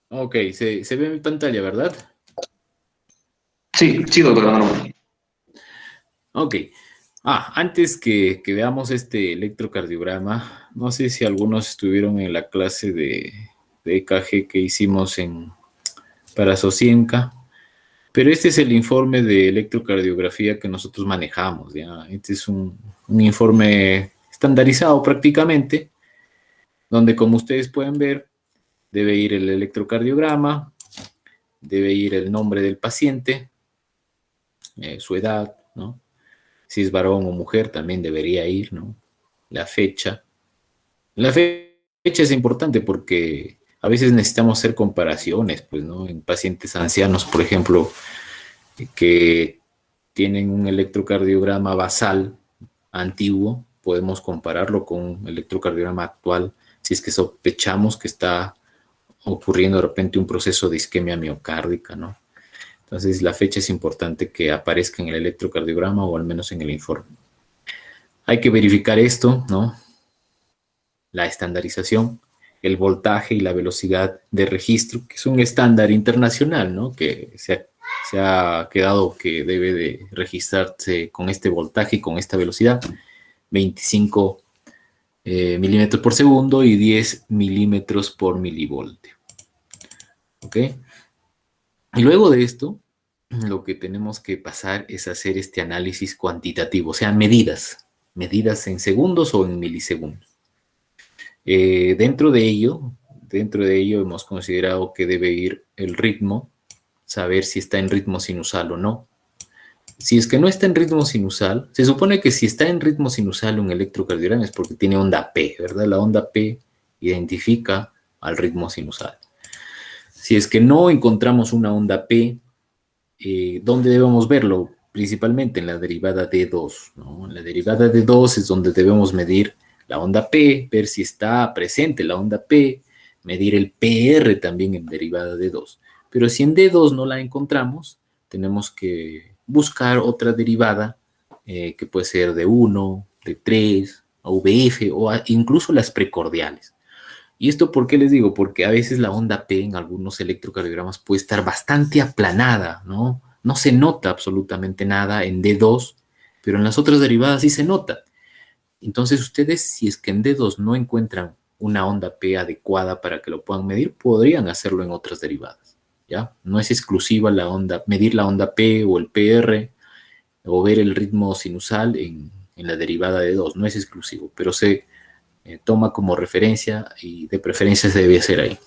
Ok, se ve mi pantalla, ¿verdad? Sí, sí, doctor Manuel. Ok. Antes que veamos este electrocardiograma, no sé si algunos estuvieron en la clase de EKG que hicimos para Socienca, pero este es el informe de electrocardiografía que nosotros manejamos, ¿ya? Este es un informe estandarizado prácticamente, donde como ustedes pueden ver, debe ir el electrocardiograma, debe ir el nombre del paciente, su edad, ¿no? Si es varón o mujer, también debería ir, ¿no? La fecha. La fecha es importante porque a veces necesitamos hacer comparaciones, pues, ¿no? En pacientes ancianos, por ejemplo, que tienen un electrocardiograma basal antiguo, podemos compararlo con un electrocardiograma actual si es que sospechamos que está ocurriendo de repente un proceso de isquemia miocárdica, ¿no? Entonces la fecha es importante que aparezca en el electrocardiograma o al menos en el informe. Hay que verificar esto, ¿no? La estandarización, el voltaje y la velocidad de registro, que es un estándar internacional, ¿no? Que se ha quedado que debe de registrarse con este voltaje y con esta velocidad, 25 milímetros por segundo y 10 milímetros por milivoltio. ¿Ok? Y luego de esto, lo que tenemos que pasar es hacer este análisis cuantitativo, o sea, medidas en segundos o en milisegundos. Dentro de ello hemos considerado que debe ir el ritmo, saber si está en ritmo sinusal o no. Si es que no está en ritmo sinusal, se supone que si está en ritmo sinusal un electrocardiograma es porque tiene onda P, ¿verdad? La onda P identifica al ritmo sinusal. Si es que no encontramos una onda P, ¿dónde debemos verlo? Principalmente en la derivada D2, ¿no? En la derivada D2 es donde debemos medir la onda P, ver si está presente la onda P, medir el PR también en derivada D2. Pero si en D2 no la encontramos, tenemos que buscar otra derivada que puede ser D1, D3, VF o incluso las precordiales. ¿Y esto por qué les digo? Porque a veces la onda P en algunos electrocardiogramas puede estar bastante aplanada, ¿no? No se nota absolutamente nada en D2, pero en las otras derivadas sí se nota. Entonces ustedes, si es que en D2 no encuentran una onda P adecuada para que lo puedan medir, podrían hacerlo en otras derivadas, ¿ya? No es exclusiva la onda, medir la onda P o el PR o ver el ritmo sinusal en la derivada de 2, no es exclusivo, pero se toma como referencia y de preferencia se debe hacer ahí.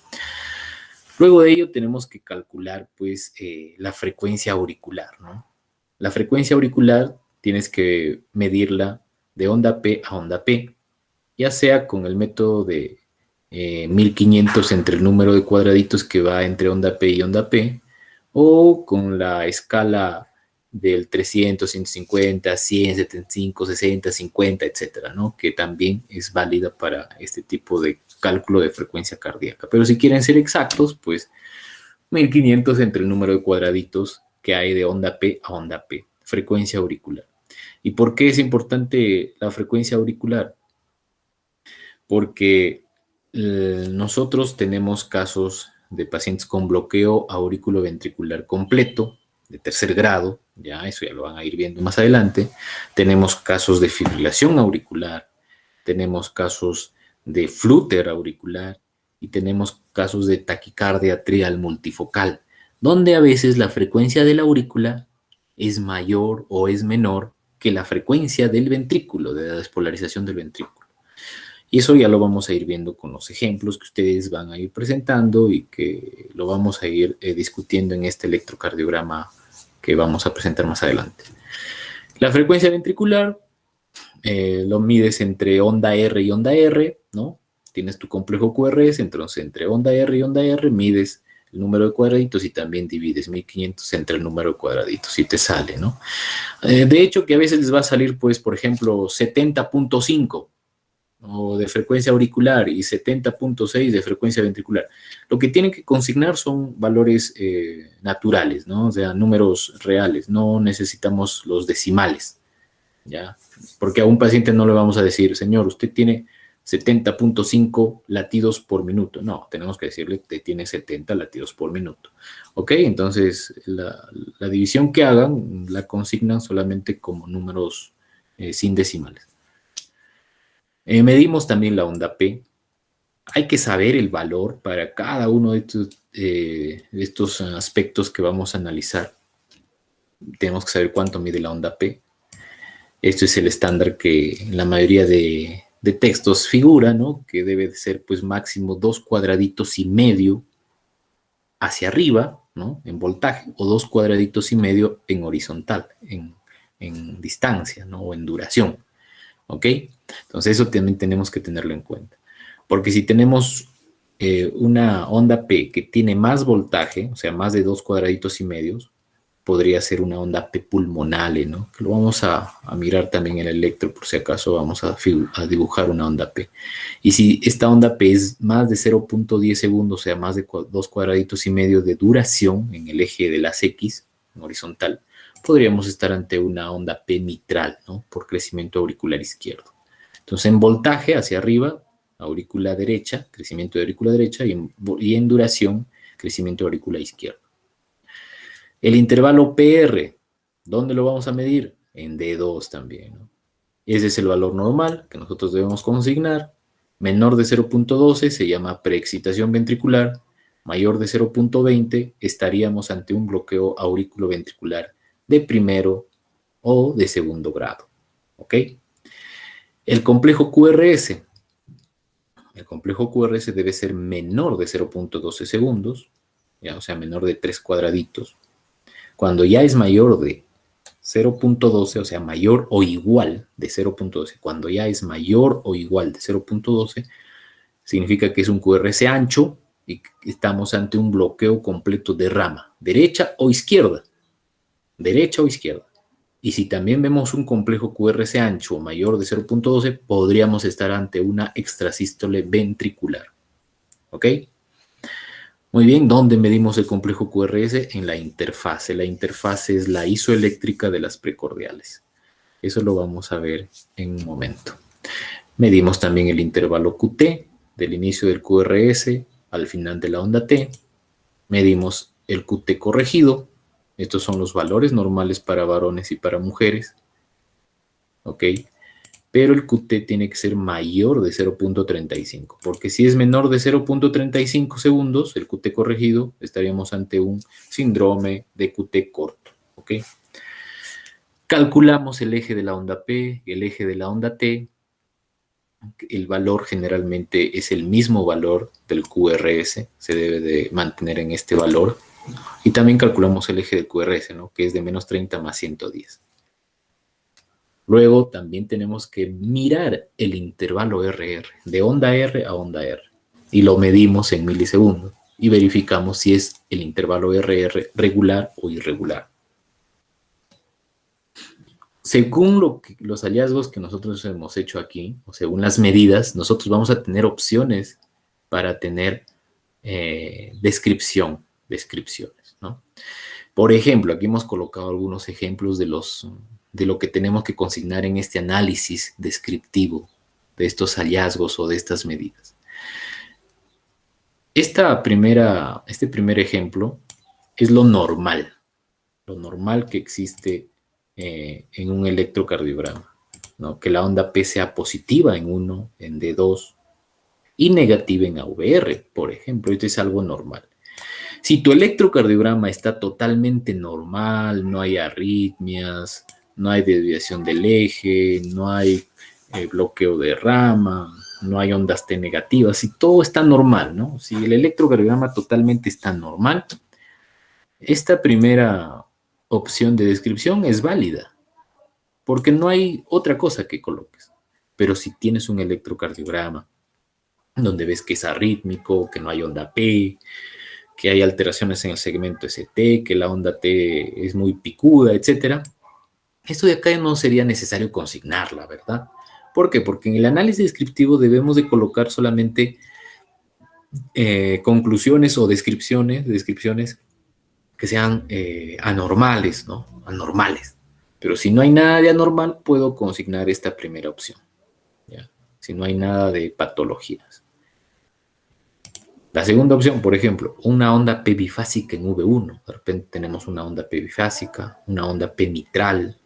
Luego de ello tenemos que calcular pues la frecuencia auricular, ¿no? La frecuencia auricular tienes que medirla de onda P a onda P, ya sea con el método de 1500 entre el número de cuadraditos que va entre onda P y onda P, o con la escala del 300, 150, 100, 75, 60, 50, etcétera, ¿no? Que también es válida para este tipo de cálculo de frecuencia cardíaca. Pero si quieren ser exactos, pues 1500 entre el número de cuadraditos que hay de onda P a onda P, frecuencia auricular. ¿Y por qué es importante la frecuencia auricular? Porque nosotros tenemos casos de pacientes con bloqueo auriculoventricular completo de tercer grado, ya eso ya lo van a ir viendo más adelante. Tenemos casos de fibrilación auricular, tenemos casos de flúter auricular y tenemos casos de taquicardia atrial multifocal, donde a veces la frecuencia de la aurícula es mayor o es menor que la frecuencia del ventrículo, de la despolarización del ventrículo. Y eso ya lo vamos a ir viendo con los ejemplos que ustedes van a ir presentando y que lo vamos a ir discutiendo en este electrocardiograma que vamos a presentar más adelante. La frecuencia ventricular lo mides entre onda R y onda R, ¿no? Tienes tu complejo QRS, entonces entre onda R y onda R mides el número de cuadraditos y también divides 1500 entre el número de cuadraditos y te sale, ¿no? De hecho, que a veces les va a salir, pues, por ejemplo, 70.5 o de frecuencia auricular y 70.6 de frecuencia ventricular. Lo que tienen que consignar son valores naturales, ¿no? O sea, números reales, no necesitamos los decimales, ¿ya? Porque a un paciente no le vamos a decir, señor, usted tiene 70.5 latidos por minuto. No, tenemos que decirle que tiene 70 latidos por minuto. ¿Ok? Entonces, la división que hagan la consignan solamente como números sin decimales. Medimos también la onda P. Hay que saber el valor para cada uno de estos aspectos que vamos a analizar. Tenemos que saber cuánto mide la onda P. Esto es el estándar que en la mayoría de textos figura, ¿no? Que debe de ser pues máximo 2,5 cuadraditos hacia arriba, ¿no? En voltaje, o 2,5 cuadraditos en horizontal, en distancia, ¿no? O en duración, ¿ok? Entonces eso también tenemos que tenerlo en cuenta. Porque si tenemos una onda P que tiene más voltaje, o sea, más de 2,5 cuadraditos, podría ser una onda P pulmonale, ¿no? Que lo vamos a mirar también en el electro, por si acaso vamos a dibujar una onda P. Y si esta onda P es más de 0,10 segundos, o sea, más de 2,5 cuadraditos de duración en el eje de las X, en horizontal, podríamos estar ante una onda P mitral, ¿no? Por crecimiento auricular izquierdo. Entonces, en voltaje hacia arriba, aurícula derecha, crecimiento de aurícula derecha, y en duración, crecimiento de aurícula izquierda. El intervalo PR, ¿dónde lo vamos a medir? En D2 también, ¿no? Ese es el valor normal que nosotros debemos consignar. Menor de 0,12 se llama preexcitación ventricular. Mayor de 0,20 estaríamos ante un bloqueo auriculoventricular de primero o de segundo grado. ¿Ok? El complejo QRS. El complejo QRS debe ser menor de 0,12 segundos, ya, o sea, menor de 3 cuadraditos. Cuando ya es mayor de 0,12, o sea, mayor o igual de 0,12, cuando ya es mayor o igual de 0,12, significa que es un QRS ancho y estamos ante un bloqueo completo de rama, derecha o izquierda. Derecha o izquierda. Y si también vemos un complejo QRS ancho mayor de 0,12, podríamos estar ante una extrasístole ventricular. ¿Ok? Muy bien, ¿dónde medimos el complejo QRS? En la interfase. La interfase es la isoeléctrica de las precordiales. Eso lo vamos a ver en un momento. Medimos también el intervalo QT del inicio del QRS al final de la onda T. Medimos el QT corregido. Estos son los valores normales para varones y para mujeres. ¿Ok? Pero el QT tiene que ser mayor de 0,35, porque si es menor de 0,35 segundos, el QT corregido, estaríamos ante un síndrome de QT corto. ¿Ok? Calculamos el eje de la onda P, el eje de la onda T. El valor generalmente es el mismo valor del QRS, se debe de mantener en este valor. Y también calculamos el eje del QRS, ¿no? Que es de menos 30 más 110. Luego también tenemos que mirar el intervalo RR, de onda R a onda R, y lo medimos en milisegundos y verificamos si es el intervalo RR regular o irregular. Según los hallazgos que nosotros hemos hecho aquí, o según las medidas, nosotros vamos a tener opciones para tener descripciones, ¿no? Por ejemplo, aquí hemos colocado algunos ejemplos de lo que tenemos que consignar en este análisis descriptivo de estos hallazgos o de estas medidas. Este primer ejemplo es lo normal que existe en un electrocardiograma, ¿no? Que la onda P sea positiva en 1, en D2 y negativa en AVR, por ejemplo. Esto es algo normal. Si tu electrocardiograma está totalmente normal, no hay arritmias, no hay desviación del eje, no hay bloqueo de rama, no hay ondas T negativas, si todo está normal, ¿no? Si el electrocardiograma totalmente está normal, esta primera opción de descripción es válida, porque no hay otra cosa que coloques. Pero si tienes un electrocardiograma donde ves que es arrítmico, que no hay onda P, que hay alteraciones en el segmento ST, que la onda T es muy picuda, etc. Esto de acá no sería necesario consignarla, ¿verdad? ¿Por qué? Porque en el análisis descriptivo debemos de colocar solamente conclusiones o descripciones que sean anormales, ¿no? Anormales. Pero si no hay nada de anormal, puedo consignar esta primera opción, ¿ya? si no hay nada de patologías. La segunda opción, por ejemplo, una onda P bifásica en V1. De repente tenemos una onda P bifásica, una onda P mitral,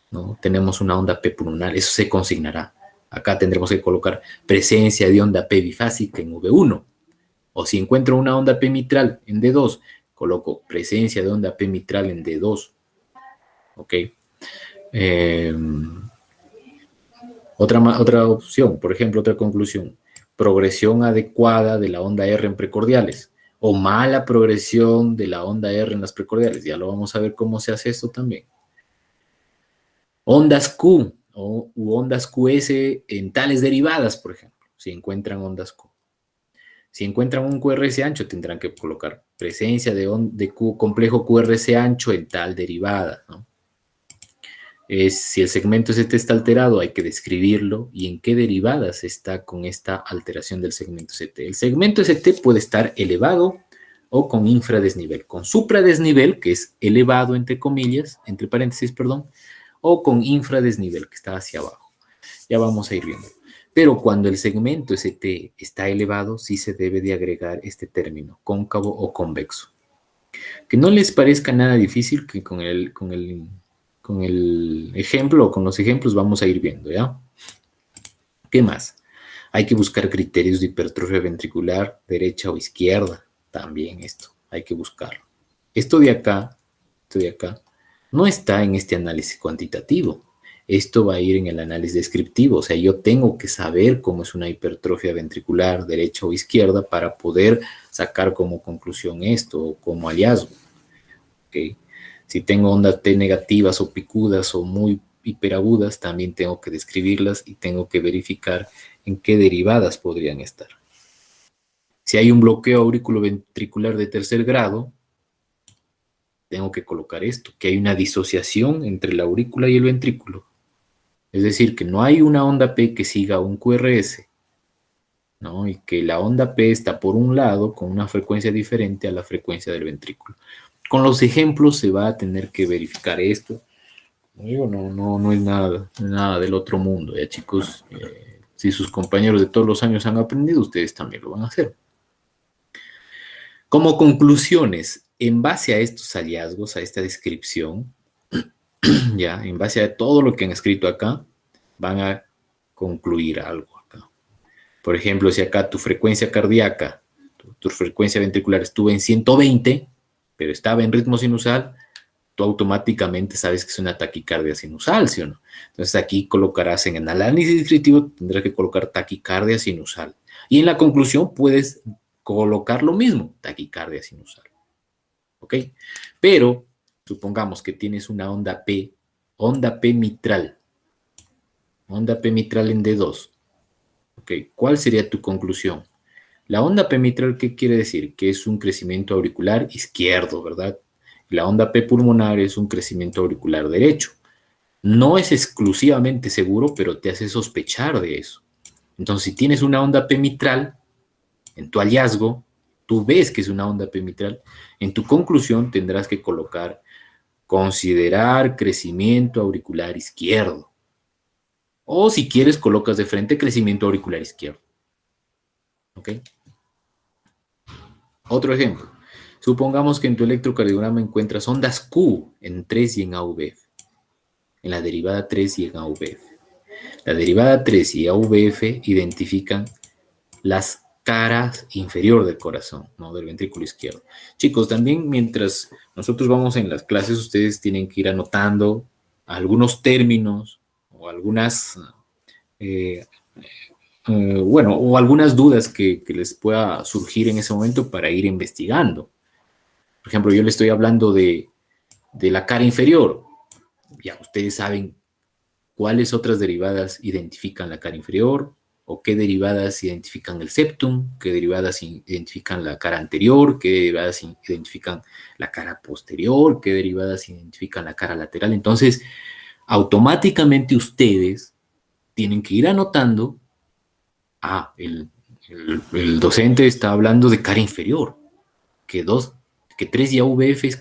¿no? Tenemos una onda P pulmonar, eso se consignará. Acá tendremos que colocar presencia de onda P bifásica en V1. O si encuentro una onda P mitral en D2, coloco presencia de onda P mitral en D2. ¿Ok? Otra opción, por ejemplo, otra conclusión. Progresión adecuada de la onda R en precordiales o mala progresión de la onda R en las precordiales. Ya lo vamos a ver cómo se hace esto también. Ondas Q u ondas QS en tales derivadas, por ejemplo, si encuentran ondas Q. Si encuentran un QRS ancho, tendrán que colocar presencia de Q, complejo QRS ancho en tal derivada, ¿no? Si el segmento ST está alterado, hay que describirlo y en qué derivadas está con esta alteración del segmento ST. El segmento ST puede estar elevado o con infradesnivel. Con supradesnivel, que es elevado entre comillas, entre paréntesis, perdón, o con infradesnivel, que está hacia abajo. Ya vamos a ir viendo. Pero cuando el segmento ST está elevado, sí se debe de agregar este término, cóncavo o convexo. Que no les parezca nada difícil, que con el ejemplo o con los ejemplos vamos a ir viendo, ¿ya? ¿Qué más? Hay que buscar criterios de hipertrofia ventricular, derecha o izquierda. También esto, hay que buscarlo. Esto de acá, no está en este análisis cuantitativo. Esto va a ir en el análisis descriptivo. O sea, yo tengo que saber cómo es una hipertrofia ventricular, derecha o izquierda, para poder sacar como conclusión esto o como hallazgo. ¿Ok? Si tengo ondas T negativas o picudas o muy hiperagudas, también tengo que describirlas y tengo que verificar en qué derivadas podrían estar. Si hay un bloqueo auriculoventricular de tercer grado, tengo que colocar esto, que hay una disociación entre la aurícula y el ventrículo. Es decir, que no hay una onda P que siga un QRS, ¿no? Y que la onda P está por un lado con una frecuencia diferente a la frecuencia del ventrículo. Con los ejemplos se va a tener que verificar esto. No es nada del otro mundo, ya chicos. Si sus compañeros de todos los años han aprendido, ustedes también lo van a hacer. Como conclusiones, en base a estos hallazgos, a esta descripción, ya, en base a todo lo que han escrito acá, van a concluir algo acá. Por ejemplo, si acá tu frecuencia cardíaca, tu frecuencia ventricular estuvo en 120, pero estaba en ritmo sinusal, tú automáticamente sabes que es una taquicardia sinusal, ¿sí o no? Entonces aquí colocarás en el análisis descriptivo, tendrás que colocar taquicardia sinusal. Y en la conclusión puedes colocar lo mismo, taquicardia sinusal. ¿Ok? Pero supongamos que tienes una onda P mitral en D2. ¿Ok? ¿Cuál sería tu conclusión? La onda P mitral, ¿qué quiere decir? Que es un crecimiento auricular izquierdo, ¿verdad? La onda P pulmonar es un crecimiento auricular derecho. No es exclusivamente seguro, pero te hace sospechar de eso. Entonces, si tienes una onda P mitral, en tu hallazgo, tú ves que es una onda P mitral, en tu conclusión tendrás que colocar considerar crecimiento auricular izquierdo. O si quieres, colocas de frente crecimiento auricular izquierdo. ¿Ok? Otro ejemplo. Supongamos que en tu electrocardiograma encuentras ondas Q en 3 y en AVF. En la derivada 3 y en AVF. La derivada 3 y AVF identifican las caras inferior del corazón, ¿no? Del ventrículo izquierdo. Chicos, también mientras nosotros vamos en las clases, ustedes tienen que ir anotando algunos términos o algunas, o algunas dudas que les pueda surgir en ese momento para ir investigando. Por ejemplo, yo le estoy hablando de la cara inferior. Ya ustedes saben cuáles otras derivadas identifican la cara inferior, o qué derivadas identifican el septum, qué derivadas identifican la cara anterior, qué derivadas identifican la cara posterior, qué derivadas identifican la cara lateral. Entonces, automáticamente ustedes tienen que ir anotando, el docente está hablando de cara inferior, que 3 y AVF es